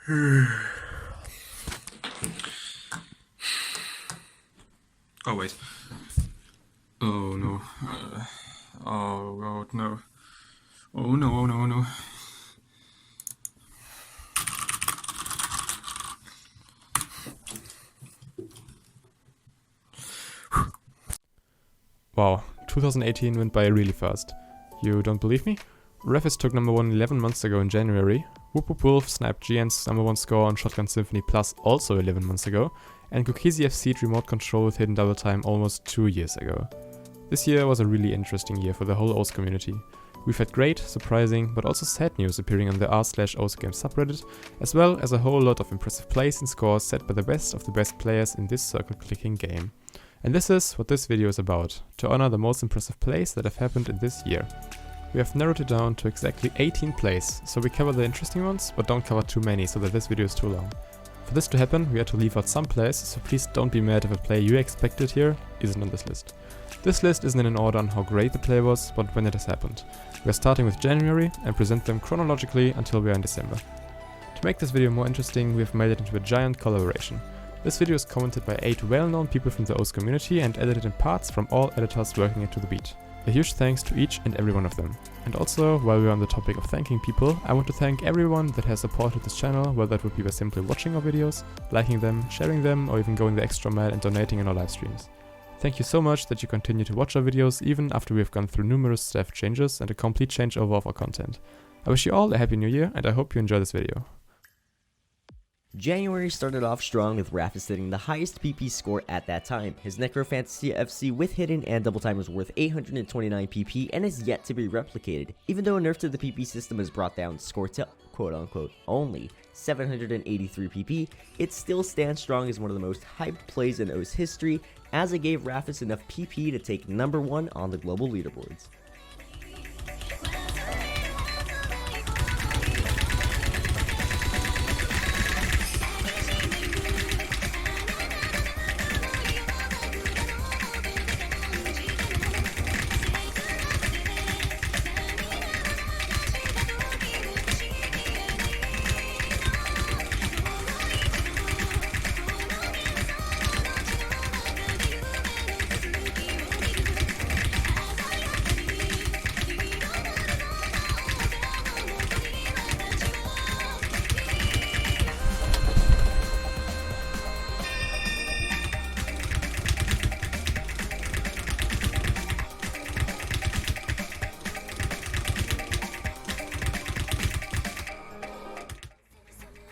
Oh wait. Oh no. Oh god, no. Oh no, oh no, oh no. Wow, 2018 went by really fast. You don't believe me? Refis took number 1 11 months ago in January, Whoop Whoop Wolf snapped GN's number 1 score on Shotgun Symphony Plus also 11 months ago, and Cookiezi FC'd remote control with hidden double time almost 2 years ago. This year was a really interesting year for the whole OS community. We've had great, surprising, but also sad news appearing on the r/OSGame subreddit, as well as a whole lot of impressive plays and scores set by the best of the best players in this circle-clicking game. And this is what this video is about, to honor the most impressive plays that have happened in this year. We have narrowed it down to exactly 18 plays, so we cover the interesting ones, but don't cover too many so that this video is too long. For this to happen, we had to leave out some plays, so please don't be mad if a play you expected here isn't on this list. This list isn't in order on how great the play was, but when it has happened. We are starting with January and present them chronologically until we are in December. To make this video more interesting, we have made it into a giant collaboration. This video is commented by 8 well-known people from the OS community and edited in parts from all editors working it to the beat. A huge thanks to each and every one of them. And also, while we're on the topic of thanking people, I want to thank everyone that has supported this channel, whether it would be by simply watching our videos, liking them, sharing them, or even going the extra mile and donating in our live streams. Thank you so much that you continue to watch our videos even after we have gone through numerous staff changes and a complete changeover of our content. I wish you all a happy new year and I hope you enjoy this video. January started off strong with Raph hitting the highest PP score at that time. His Necrofantasy FC with hidden and double time was worth 829 PP and is yet to be replicated. Even though a nerf to the PP system has brought down score to quote-unquote only 783 PP, it still stands strong as one of the most hyped plays in OS history, as it gave Raphis enough PP to take number 1 on the global leaderboards.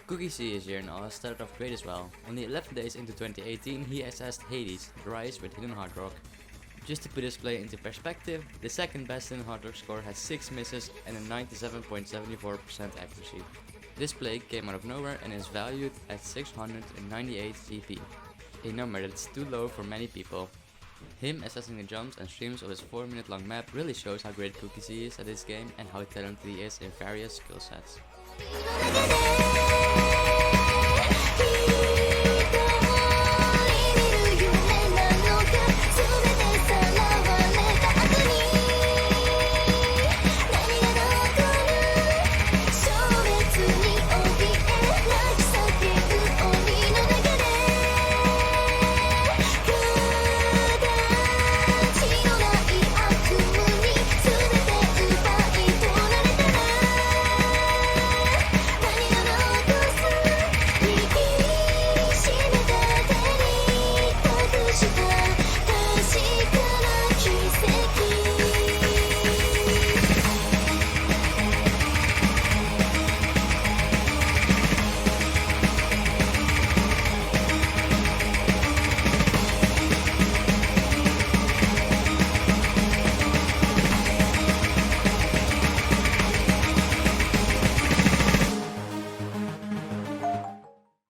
Cookiezi is here now has started off great as well. Only 11 days into 2018 he assessed Hades, the Rise with hidden hard rock. Just to put this play into perspective, the second best hidden hard rock score has 6 misses and a 97.74% accuracy. This play came out of nowhere and is valued at 698 CP, a number that's too low for many people. Him assessing the jumps and streams of his 4-minute long map really shows how great Cookiezi is at this game and how talented he is in various skill sets.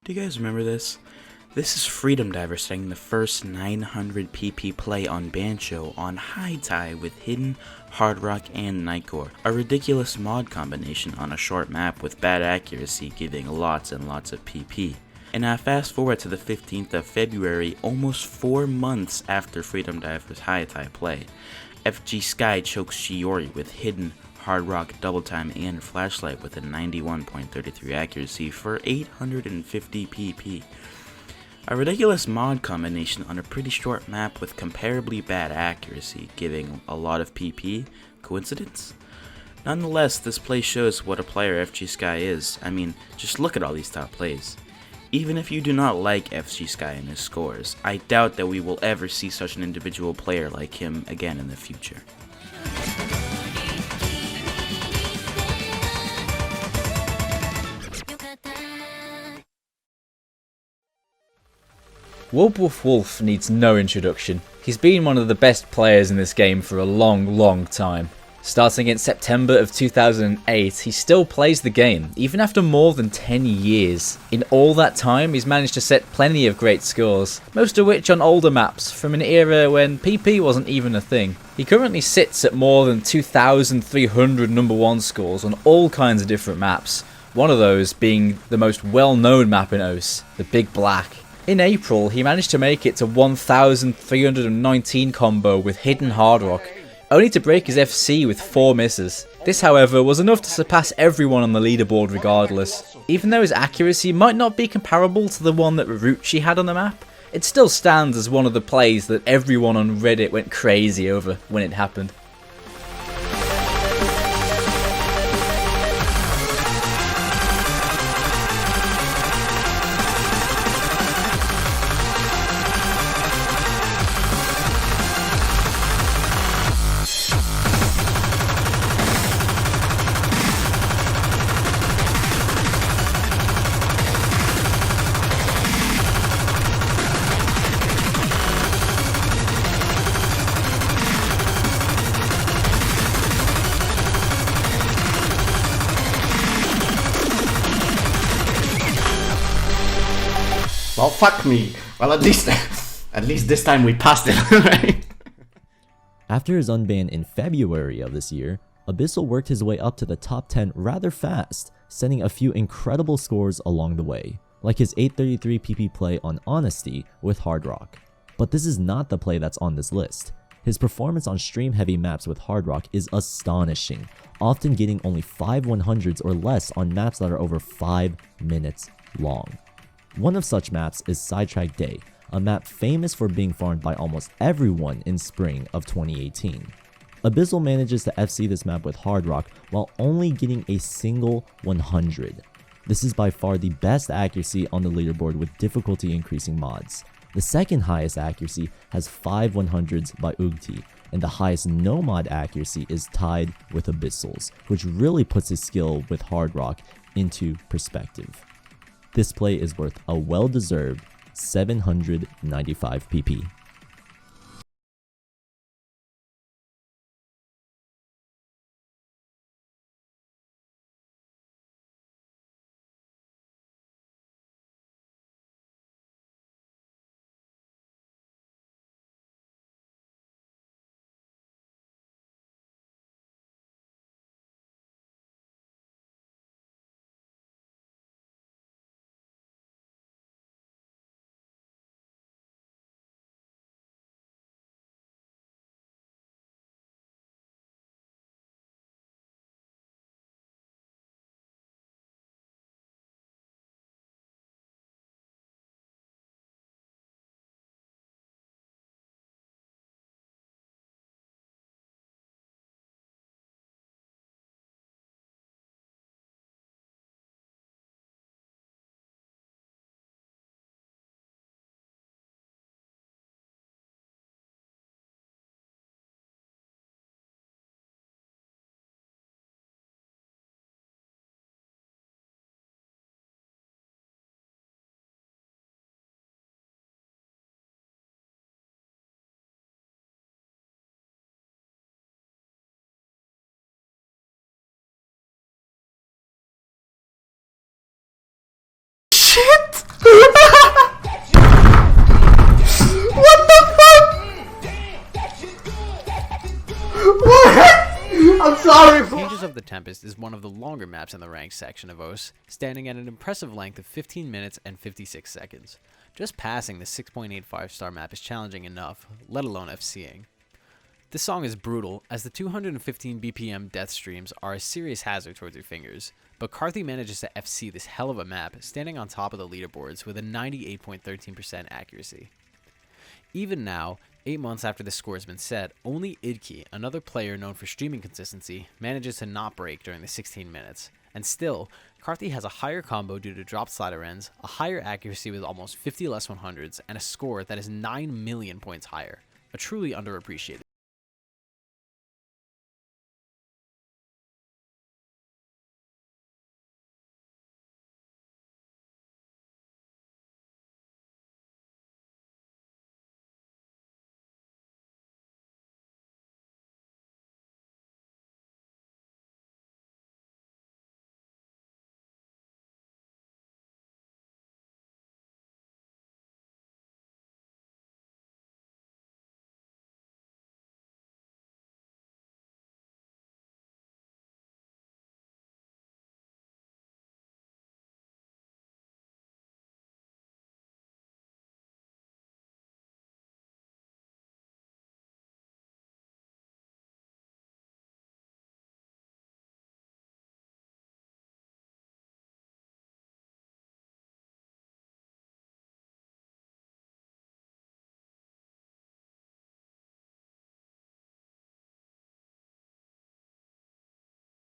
Do you guys remember this? This is Freedom Diver setting the first 900 PP play on Bancho on High Tide with Hidden, Hard Rock, and Nightcore. A ridiculous mod combination on a short map with bad accuracy giving lots and lots of PP. And now fast forward to the 15th of February, almost 4 months after Freedom Diver's High Tide play. FG Sky chokes Shiori with Hidden, Hard Rock, Double Time, and Flashlight with a 91.33 accuracy for 850 pp. A ridiculous mod combination on a pretty short map with comparably bad accuracy, giving a lot of pp. Coincidence? Nonetheless, this play shows what a player FG Sky is. I mean, just look at all these top plays. Even if you do not like FG Sky and his scores, I doubt that we will ever see such an individual player like him again in the future. Wolf needs no introduction. He's been one of the best players in this game for a long time. Starting in September of 2008, he still plays the game, even after more than 10 years. In all that time, he's managed to set plenty of great scores, most of which on older maps from an era when PP wasn't even a thing. He currently sits at more than 2,300 number 1 scores on all kinds of different maps, one of those being the most well-known map in OS, the Big Black. In April, he managed to make it to 1,319 combo with Hidden Hard Rock, only to break his FC with 4 misses. This, however, was enough to surpass everyone on the leaderboard regardless. Even though his accuracy might not be comparable to the one that Rucci had on the map, it still stands as one of the plays that everyone on Reddit went crazy over when it happened. Well, fuck me. Well, at least this time we passed it, right? After his unban in February of this year, Abyssal worked his way up to the top 10 rather fast, setting a few incredible scores along the way, like his 833 PP play on Honesty with Hard Rock. But this is not the play that's on this list. His performance on stream-heavy maps with Hard Rock is astonishing, often getting only 5 100s or less on maps that are over 5 minutes long. One of such maps is Sidetrack Day, a map famous for being farmed by almost everyone in spring of 2018. Abyssal manages to FC this map with Hard Rock while only getting a single 100. This is by far the best accuracy on the leaderboard with difficulty increasing mods. The second highest accuracy has 5 100s by Ugti, and the highest no mod accuracy is tied with Abyssal's, which really puts his skill with Hard Rock into perspective. This play is worth a well-deserved 795 PP. Shit! What the fuck? What? I'm sorry. Pages of the Tempest is one of the longer maps in the ranked section of OS, standing at an impressive length of 15 minutes and 56 seconds. Just passing the 6.85 star map is challenging enough, let alone FCing. This song is brutal, as the 215 BPM death streams are a serious hazard towards your fingers, but Karthi manages to FC this hell of a map, standing on top of the leaderboards with a 98.13% accuracy. Even now, 8 months after the score has been set, only Idki, another player known for streaming consistency, manages to not break during the 16 minutes. And still, Karthi has a higher combo due to dropped slider ends, a higher accuracy with almost 50 less 100s, and a score that is 9 million points higher. A truly underappreciated.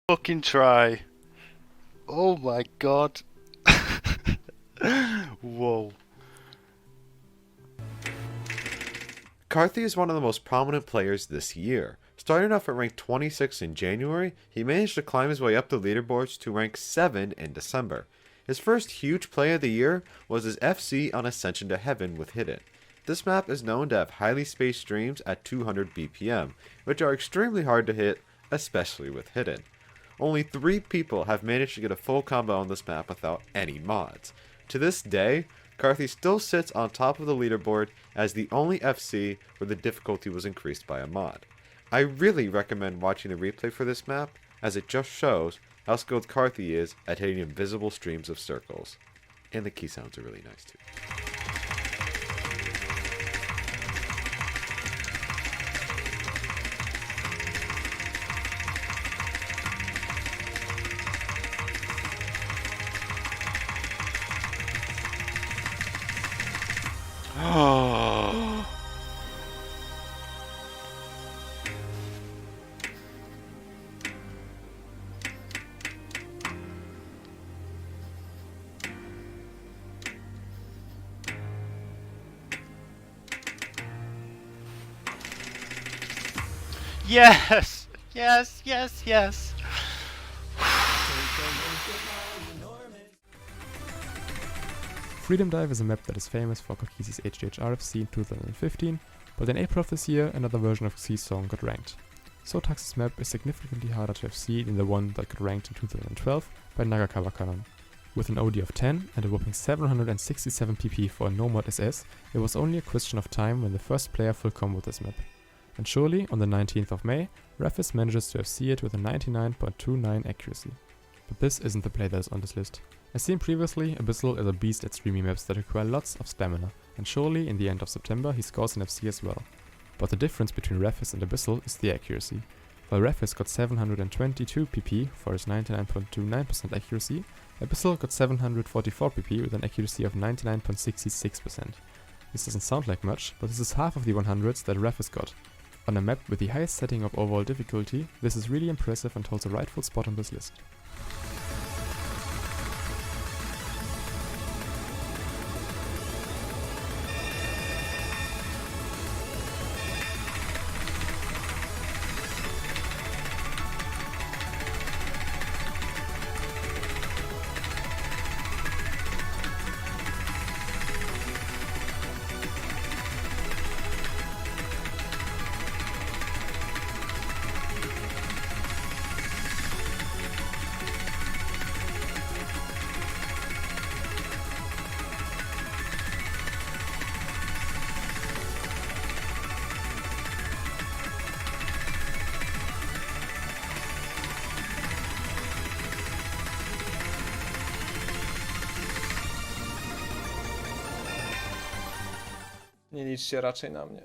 Fucking try. Oh my god. Whoa. Karthi is one of the most prominent players this year. Starting off at rank 26 in January, he managed to climb his way up the leaderboards to rank 7 in December. His first huge play of the year was his FC on Ascension to Heaven with Hidden. This map is known to have highly spaced streams at 200 BPM, which are extremely hard to hit, especially with Hidden. Only 3 people have managed to get a full combo on this map without any mods. To this day, Karthi still sits on top of the leaderboard as the only FC where the difficulty was increased by a mod. I really recommend watching the replay for this map, as it just shows how skilled Karthi is at hitting invisible streams of circles. And the key sounds are really nice too. Oh. Yes! Yes, yes, yes! Freedom Dive is a map that is famous for Kokisi's HDH RFC in 2015, but in April of this year another version of Xi's song got ranked. Sotax's map is significantly harder to FC than the one that got ranked in 2012 by Nagakawa Kanon. With an OD of 10 and a whopping 767 PP for a no-mod SS, it was only a question of time when the first player full comboed this map. And surely, on the 19th of May, Rafis manages to FC it with a 99.29 accuracy. But this isn't the play that is on this list. As seen previously, Abyssal is a beast at streaming maps that require lots of stamina, and surely in the end of September he scores an FC as well. But the difference between Rafis and Abyssal is the accuracy. While Rafis got 722 PP for his 99.29% accuracy, Abyssal got 744 PP with an accuracy of 99.66%. This doesn't sound like much, but this is half of the 100s that Rafis got. On a map with the highest setting of overall difficulty, this is really impressive and holds a rightful spot on this list. Nie liczcie raczej na mnie.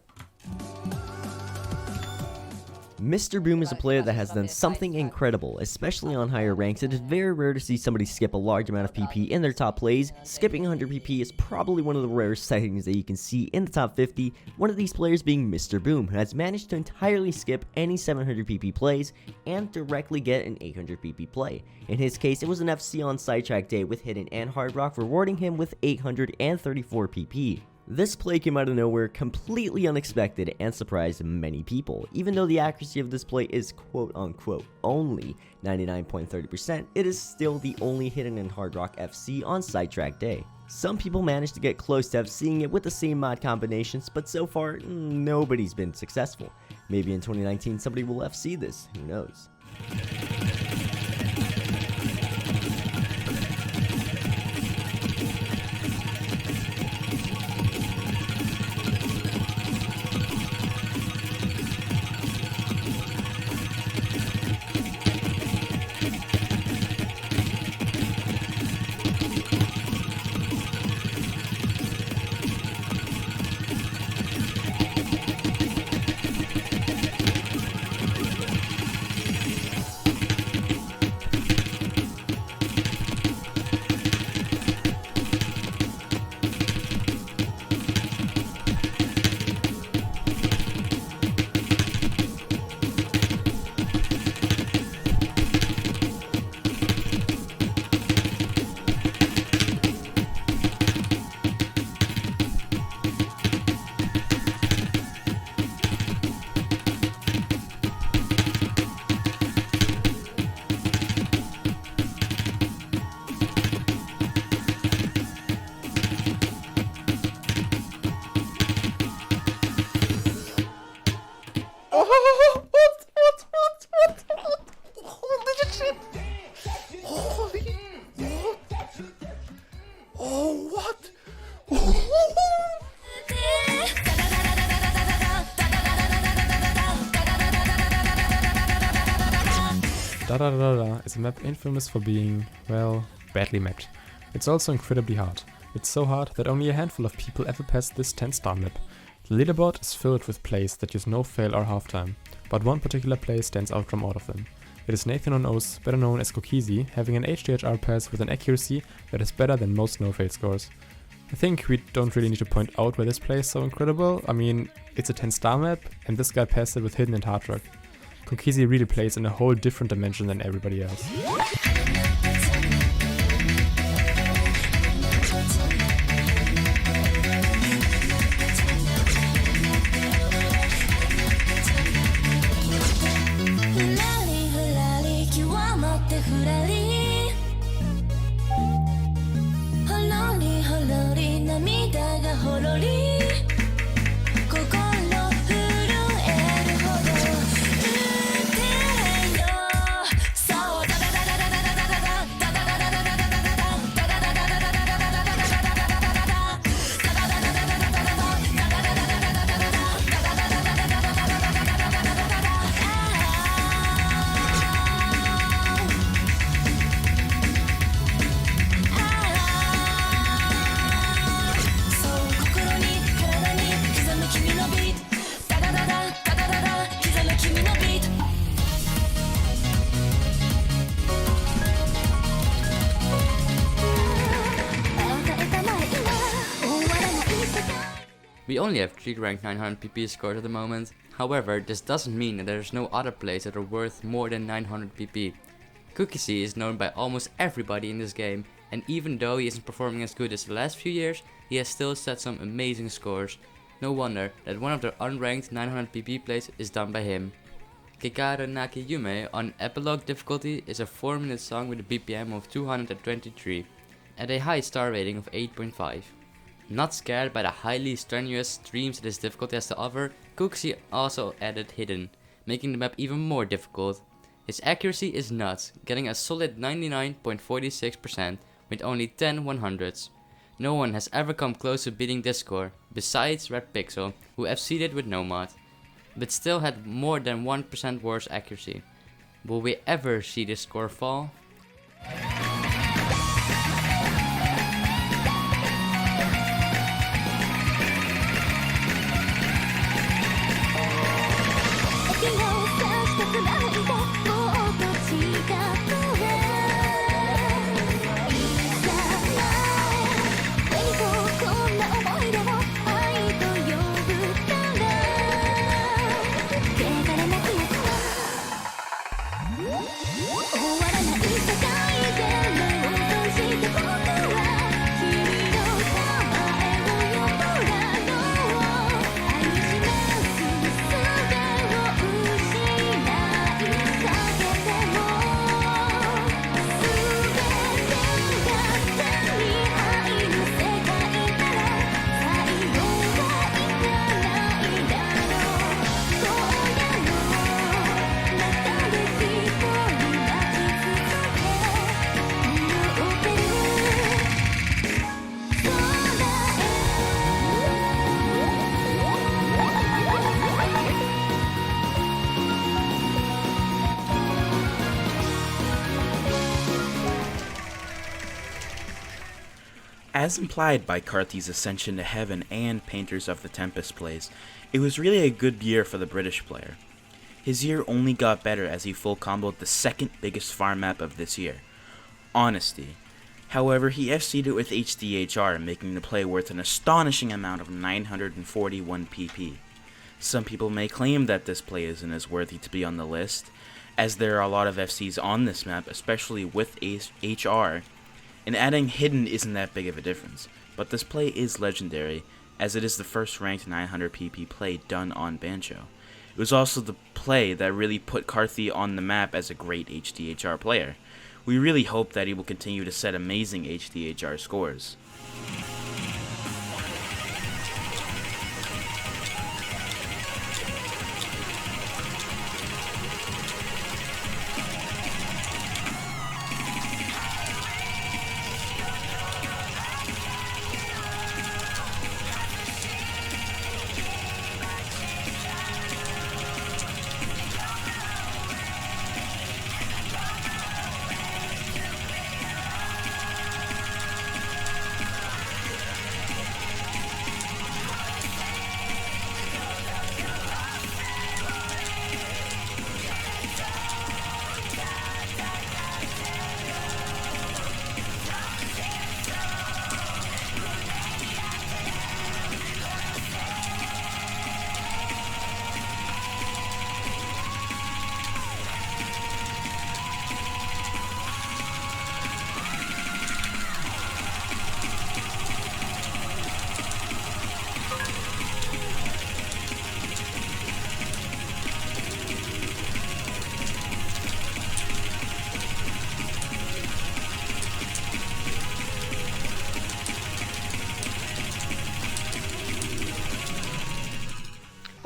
Mr. Boom is a player that has done something incredible, especially on higher ranks. It is very rare to see somebody skip a large amount of PP in their top plays. Skipping 100 PP is probably one of the rarest sightings that you can see in the top 50, one of these players being Mr. Boom, who has managed to entirely skip any 700 PP plays and directly get an 800 PP play. In his case, it was an FC on Sidetrack Day with Hidden and Hard Rock, rewarding him with 834 PP. This play came out of nowhere, completely unexpected, and surprised many people. Even though the accuracy of this play is quote-unquote only 99.30%, it is still the only Hidden and Hard Rock FC on Sidetrack Day. Some people managed to get close to FCing it with the same mod combinations, but so far, nobody's been successful. Maybe in 2019 somebody will FC this, who knows. Da Da Da Da is a map infamous for being, well, badly mapped. It's also incredibly hard. It's so hard that only a handful of people ever passed this 10-star map. The leaderboard is filled with plays that use no fail or halftime, but one particular play stands out from all of them. It is Nathan on O's, better known as Kokisi, having an HDHR pass with an accuracy that is better than most no-fail scores. I think we don't really need to point out why this play is so incredible. I mean, it's a 10-star map, and this guy passed it with Hidden and Hard Rock. Kokisi really plays in a whole different dimension than everybody else. We only have 3 ranked 900 PP scores at the moment. However, this doesn't mean that there's no other plays that are worth more than 900 PP. Kokisi is known by almost everybody in this game, and even though he isn't performing as good as the last few years, he has still set some amazing scores. No wonder that one of their unranked 900 PP plays is done by him. Kekaru Naki Yume on Epilogue difficulty is a 4-minute song with a BPM of 223 and a high star rating of 8.5. Not scared by the highly strenuous streams that this difficulty has to offer, Kokisi also added Hidden, making the map even more difficult. His accuracy is nuts, getting a solid 99.46% with only 10 100s. No one has ever come close to beating this score, besides Red Pixel, who FC'd it with no mod, but still had more than 1% worse accuracy. Will we ever see this score fall? If you know As implied by Carthy's Ascension to Heaven and Painters of the Tempest plays, it was really a good year for the British player. His year only got better as he full comboed the second biggest farm map of this year, Honesty. However, he FC'd it with HDHR, making the play worth an astonishing amount of 941 PP. Some people may claim that this play isn't as worthy to be on the list, as there are a lot of FCs on this map, especially with HR, and adding Hidden isn't that big of a difference, but this play is legendary, as it is the first ranked 900 PP play done on Bancho. It was also the play that really put Carthy on the map as a great HDHR player. We really hope that he will continue to set amazing HDHR scores.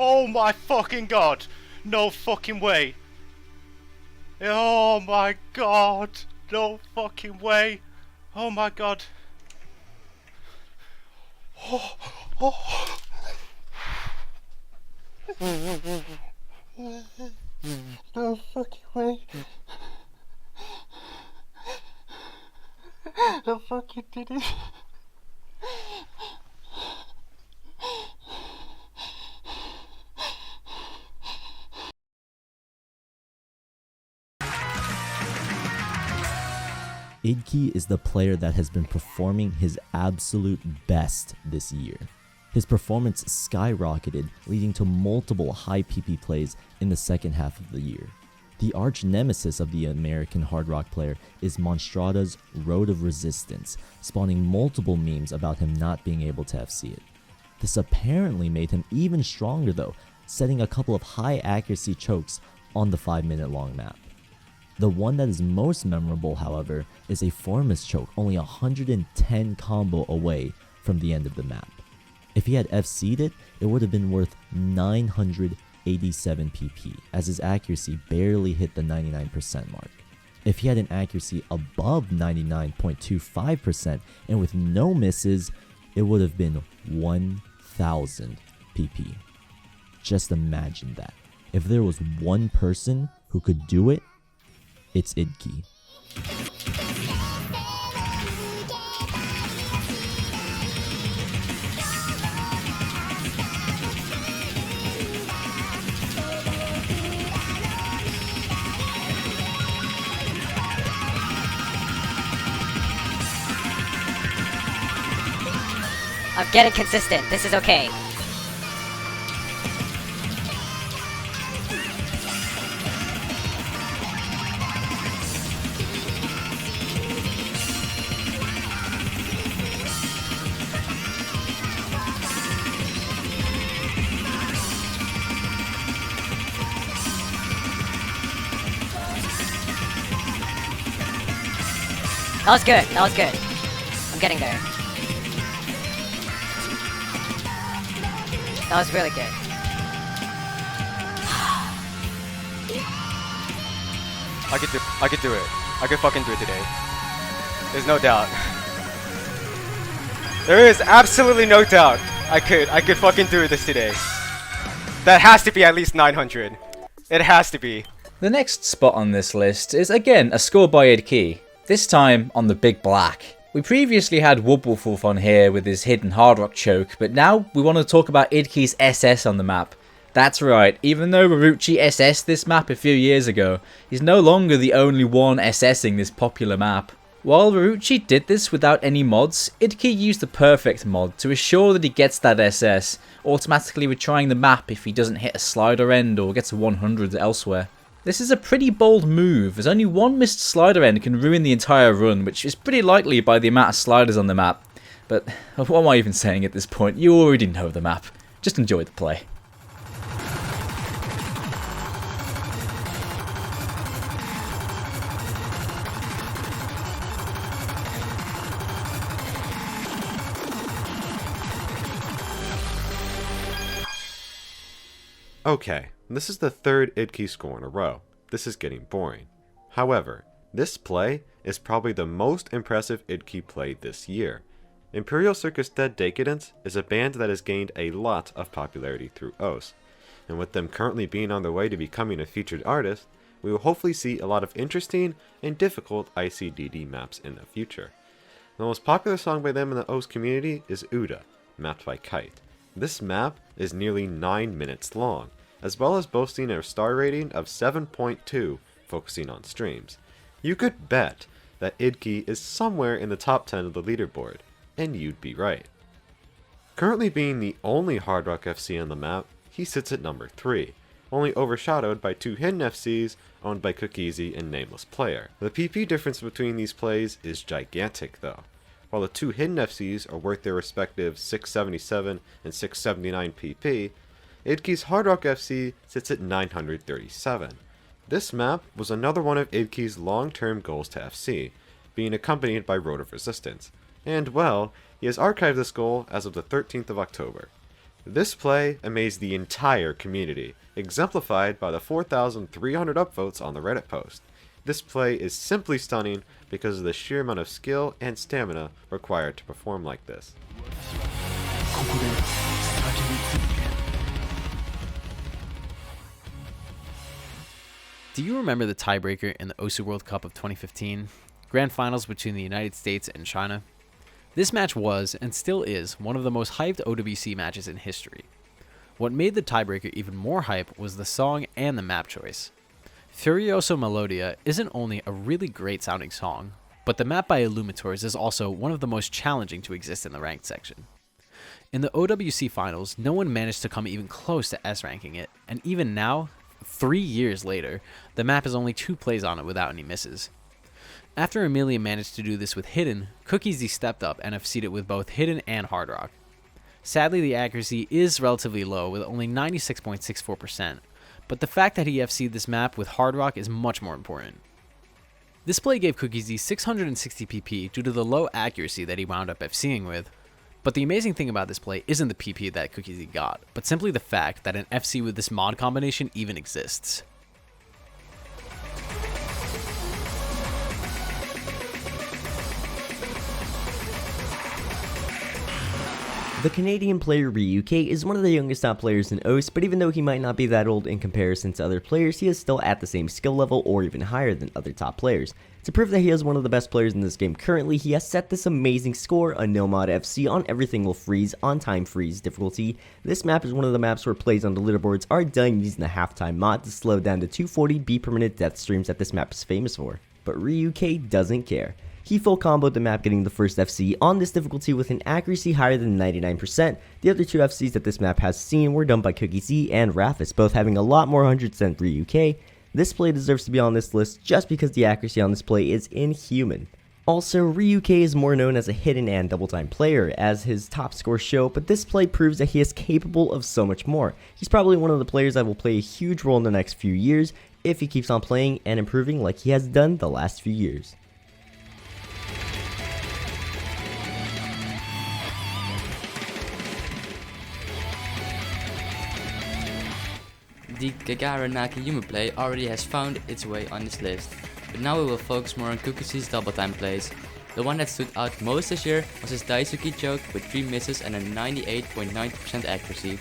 Oh my fucking god! No fucking way! Oh my god! No fucking way! Oh my god! Oh, oh. No fucking way! I fucking did it! Idkey is the player that has been performing his absolute best this year. His performance skyrocketed, leading to multiple high PP plays in the second half of the year. The arch nemesis of the American hard rock player is Monstrada's Road of Resistance, spawning multiple memes about him not being able to FC it. This apparently made him even stronger though, setting a couple of high accuracy chokes on the 5-minute long map. The one that is most memorable, however, is a Formus choke only 110 combo away from the end of the map. If he had FC'd it, it would have been worth 987 PP, as his accuracy barely hit the 99% mark. If he had an accuracy above 99.25% and with no misses, it would have been 1000 PP. Just imagine that. If there was one person who could do it, it's Idkey. I'm getting consistent. This is okay. That was good. That was good. I'm getting there. That was really good. I could do it. I could fucking do it today. There's no doubt. There is absolutely no doubt. I could fucking do this today. That has to be at least 900. It has to be. The next spot on this list is again a score by Idkey, this time on the Big Black. We previously had Wubwolf on here with his hidden hard rock choke, but now we want to talk about Idke's SS on the map. That's right, even though Marucci SS'd this map a few years ago, he's no longer the only one SSing this popular map. While Marucci did this without any mods, Idke used the perfect mod to assure that he gets that SS, automatically retrying the map if he doesn't hit a slider end or gets a 100 elsewhere. This is a pretty bold move, as only one missed slider end can ruin the entire run, which is pretty likely by the amount of sliders on the map. But what am I even saying at this point? You already know the map. Just enjoy the play. Okay, this is the third Idke score in a row. This is getting boring. However, this play is probably the most impressive Idke play this year. Imperial Circus Dead Decadence is a band that has gained a lot of popularity through OS, and with them currently being on their way to becoming a featured artist, we will hopefully see a lot of interesting and difficult ICDD maps in the future. The most popular song by them in the OS community is Uda, mapped by Kite. This map is nearly 9 minutes long, as well as boasting a star rating of 7.2 focusing on streams. You could bet that Idke is somewhere in the top 10 of the leaderboard, and you'd be right. Currently being the only Hard Rock FC on the map, he sits at number 3, only overshadowed by 2 hidden FCs owned by Cookiezi and Nameless Player. The PP difference between these plays is gigantic though. While the 2 hidden FCs are worth their respective 677 and 679 PP, Idke's Hard Rock FC sits at 937. This map was another one of Idke's long-term goals to FC, being accompanied by Road of Resistance, and well, he has archived this goal as of the 13th of October. This play amazed the entire community, exemplified by the 4,300 upvotes on the Reddit post. This play is simply stunning because of the sheer amount of skill and stamina required to perform like this. Do you remember the tiebreaker in the OSU World Cup of 2015? Grand finals between the United States and China? This match was, and still is, one of the most hyped OWC matches in history. What made the tiebreaker even more hype was the song and the map choice. Furioso Melodia isn't only a really great sounding song, but the map by Illumitors is also one of the most challenging to exist in the ranked section. In the OWC finals, no one managed to come even close to S-ranking it, and even now, 3 years later, the map has only 2 plays on it without any misses. After Amelia managed to do this with Hidden, Cookiezi stepped up and FC'd it with both Hidden and Hard Rock. Sadly, the accuracy is relatively low with only 96.64%, but the fact that he FC'd this map with Hard Rock is much more important. This play gave Cookiezi 660 PP due to the low accuracy that he wound up FCing with, but the amazing thing about this play isn't the PP that Cookiezi got, but simply the fact that an FC with this mod combination even exists. The Canadian player Ryuk is one of the youngest top players in OS, but even though he might not be that old in comparison to other players, he is still at the same skill level or even higher than other top players. To prove that he is one of the best players in this game currently, he has set this amazing score, a no mod FC on everything will freeze on time freeze difficulty. This map is one of the maps where plays on the leaderboards are done using the halftime mod to slow down the 240 be permanent death streams that this map is famous for. But Ryuk doesn't care. He full comboed the map, getting the first FC on this difficulty with an accuracy higher than 99%. The other 2 FCs that this map has seen were done by Cookiezi and Rafis, both having a lot more hundreds than Ryuk. This play deserves to be on this list just because the accuracy on this play is inhuman. Also, Ryuk is more known as a hidden and double time player, as his top scores show, but this play proves that he is capable of so much more. He's probably one of the players that will play a huge role in the next few years if he keeps on playing and improving like he has done the last few years. The Gagara Nakayume play already has found its way on this list, but now we will focus more on Cookiezi's double time plays. The one that stood out most this year was his Daisuke choke with 3 misses and a 98.90% accuracy.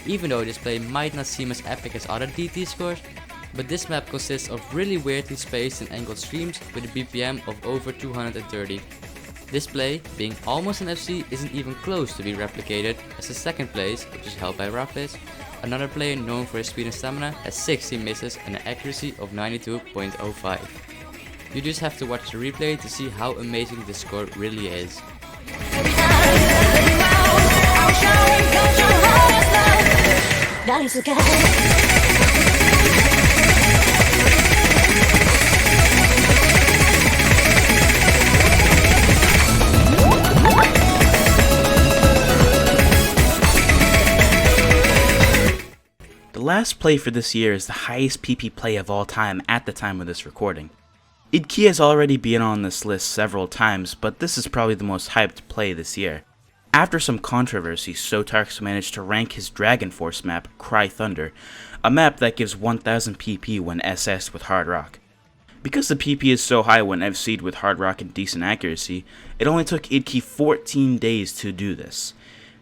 Even though this play might not seem as epic as other DT scores, but this map consists of really weirdly spaced and angled streams with a BPM of over 230. This play, being almost an FC, isn't even close to be replicated, as the second place, which is held by Rapid, another player known for his speed and stamina, has 16 misses and an accuracy of 92.05. You just have to watch the replay to see how amazing this score really is. The last play for this year is the highest PP play of all time at the time of this recording. idke has already been on this list several times, but this is probably the most hyped play this year. After some controversy, Sotarks managed to rank his Dragon Force map, Cry Thunder, a map that gives 1000 PP when SS'd with Hard Rock. Because the PP is so high when FC'd with Hard Rock and decent accuracy, it only took idke 14 days to do this.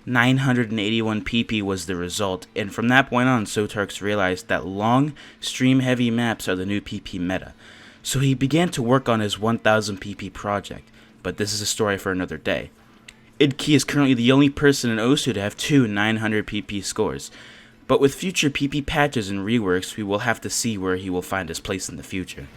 981 PP was the result, and from that point on, Sotarks realized that long, stream-heavy maps are the new PP meta. So he began to work on his 1000 PP project, but this is a story for another day. idke is currently the only person in Osu to have 2 900 PP scores, but with future PP patches and reworks, we will have to see where he will find his place in the future.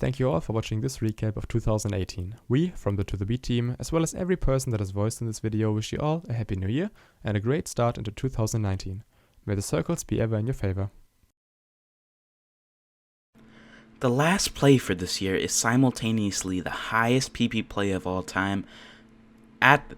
Thank you all for watching this recap of 2018. We, from the To The Beat team, as well as every person that is voiced in this video, wish you all a happy new year and a great start into 2019. May the circles be ever in your favor. The last play for this year is simultaneously the highest PP play of all time at the